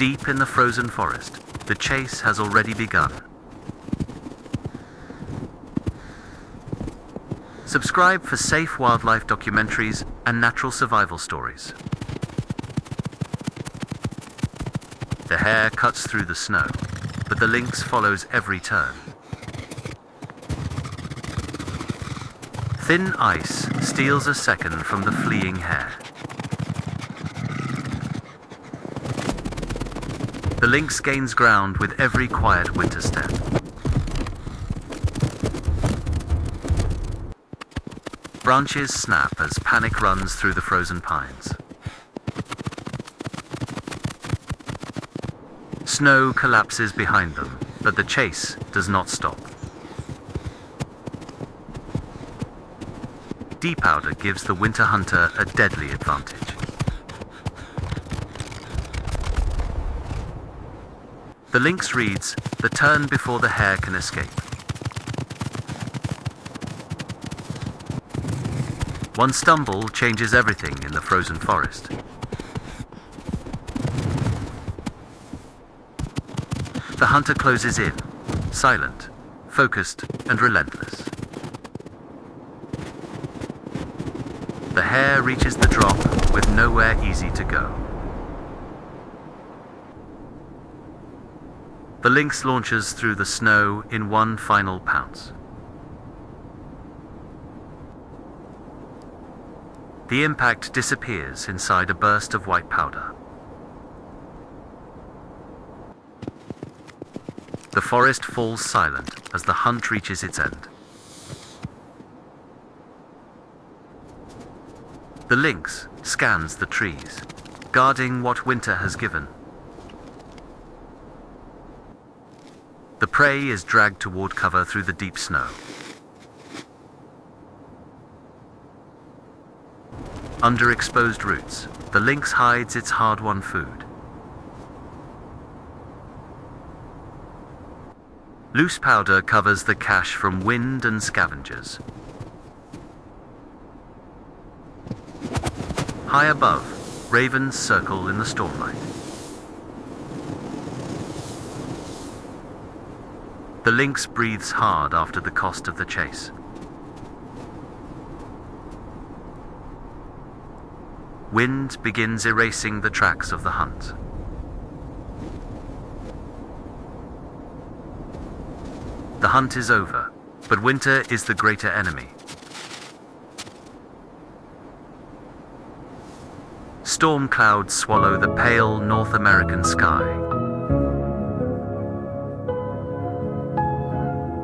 Deep in the frozen forest, the chase has already begun. Subscribe for safe wildlife documentaries and natural survival stories. The hare cuts through the snow, but the lynx follows every turn. Thin ice steals a second from the fleeing hare. The lynx gains ground with every quiet winter step. Branches snap as panic runs through the frozen pines. Snow collapses behind them, but the chase does not stop. Deep powder gives the winter hunter a deadly advantage. The lynx reads the turn before the hare can escape. One stumble changes everything in the frozen forest. The hunter closes in, silent, focused, and relentless. The hare reaches the drop with nowhere easy to go. The lynx launches through the snow in one final pounce. The impact disappears inside a burst of white powder. The forest falls silent as the hunt reaches its end. The lynx scans the trees, guarding what winter has given. The prey is dragged toward cover through the deep snow. Under exposed roots, the lynx hides its hard-won food. Loose powder covers the cache from wind and scavengers. High above, ravens circle in the stormlight. The lynx breathes hard after the cost of the chase. Wind begins erasing the tracks of the hunt. The hunt is over, but winter is the greater enemy. Storm clouds swallow the pale North American sky.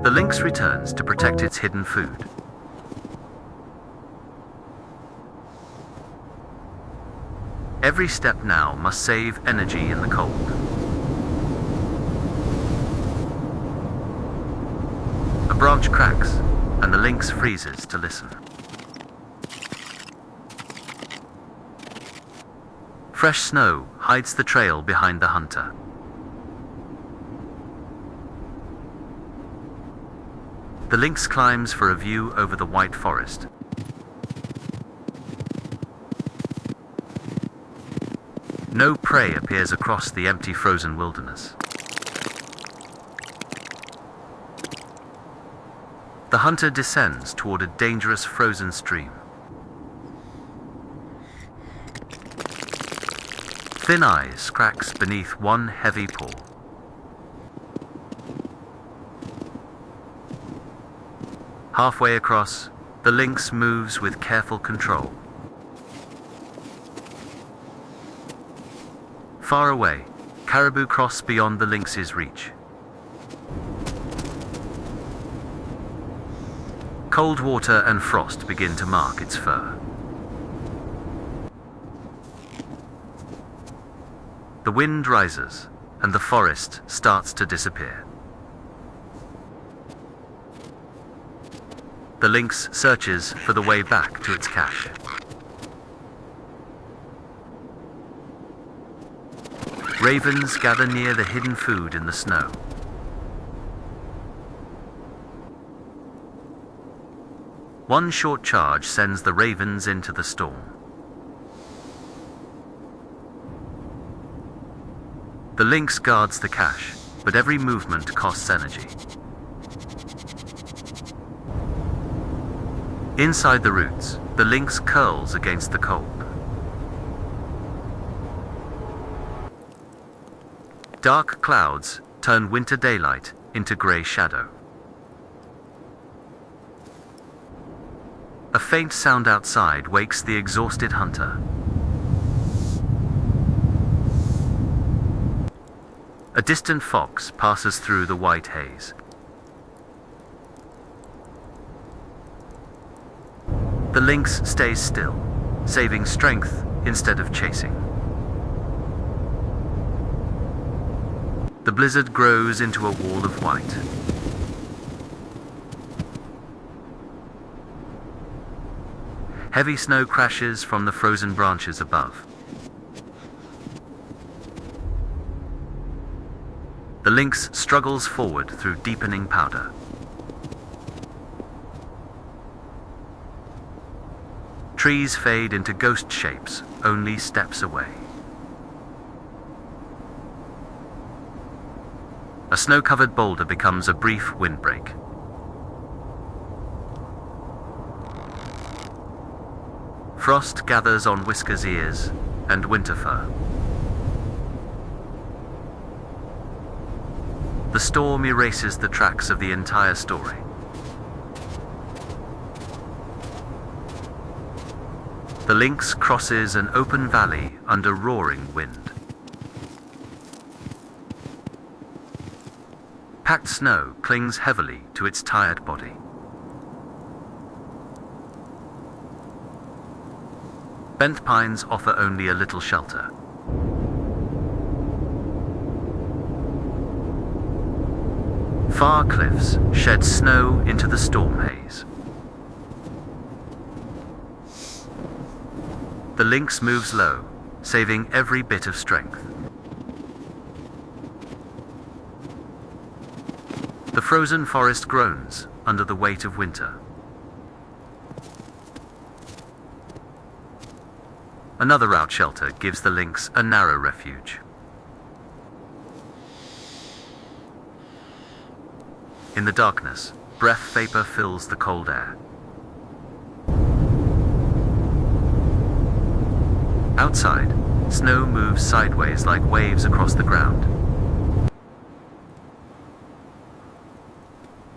The lynx returns to protect its hidden food. Every step now must save energy in the cold. A branch cracks, and the lynx freezes to listen. Fresh snow hides the trail behind the hunter. The lynx climbs for a view over the white forest. No prey appears across the empty frozen wilderness. The hunter descends toward a dangerous frozen stream. Thin ice cracks beneath one heavy paw. Halfway across, the lynx moves with careful control. Far away, caribou cross beyond the lynx's reach. Cold water and frost begin to mark its fur. The wind rises, and the forest starts to disappear. The lynx searches for the way back to its cache. Ravens gather near the hidden food in the snow. One short charge sends the ravens into the storm. The lynx guards the cache, but every movement costs energy. Inside the roots, the lynx curls against the cold. Dark clouds turn winter daylight into grey shadow. A faint sound outside wakes the exhausted hunter. A distant fox passes through the white haze. The lynx stays still, saving strength instead of chasing. The blizzard grows into a wall of white. Heavy snow crashes from the frozen branches above. The lynx struggles forward through deepening powder. Trees fade into ghost shapes only steps away. A snow-covered boulder becomes a brief windbreak. Frost gathers on Whisker's ears and winter fur. The storm erases the tracks of the entire story. The lynx crosses an open valley under roaring wind. Packed snow clings heavily to its tired body. Bent pines offer only a little shelter. Far cliffs shed snow into the storm haze. The lynx moves low, saving every bit of strength. The frozen forest groans under the weight of winter. Another route shelter gives the lynx a narrow refuge. In the darkness, breath vapor fills the cold air. Outside, snow moves sideways like waves across the ground.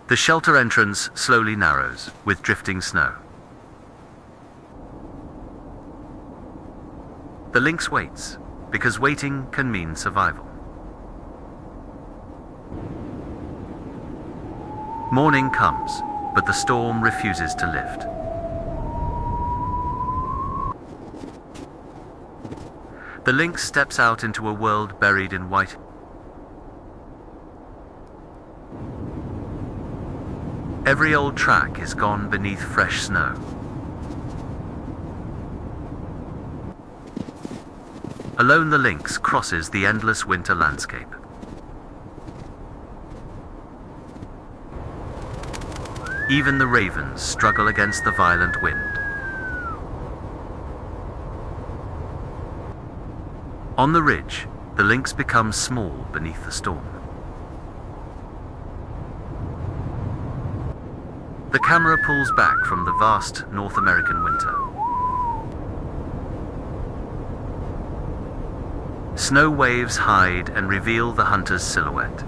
The shelter entrance slowly narrows with drifting snow. The lynx waits, because waiting can mean survival. Morning comes, but the storm refuses to lift. The lynx steps out into a world buried in white. Every old track is gone beneath fresh snow. Alone the lynx crosses the endless winter landscape. Even the ravens struggle against the violent wind. On the ridge, the lynx becomes small beneath the storm. The camera pulls back from the vast North American winter. Snow waves hide and reveal the hunter's silhouette.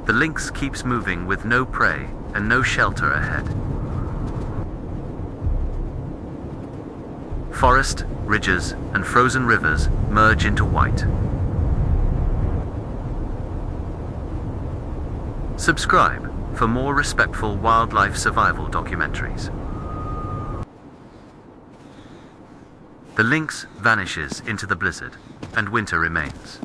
The lynx keeps moving with no prey and no shelter ahead. Forest, ridges, and frozen rivers merge into white. Subscribe for more respectful wildlife survival documentaries. The lynx vanishes into the blizzard, and winter remains.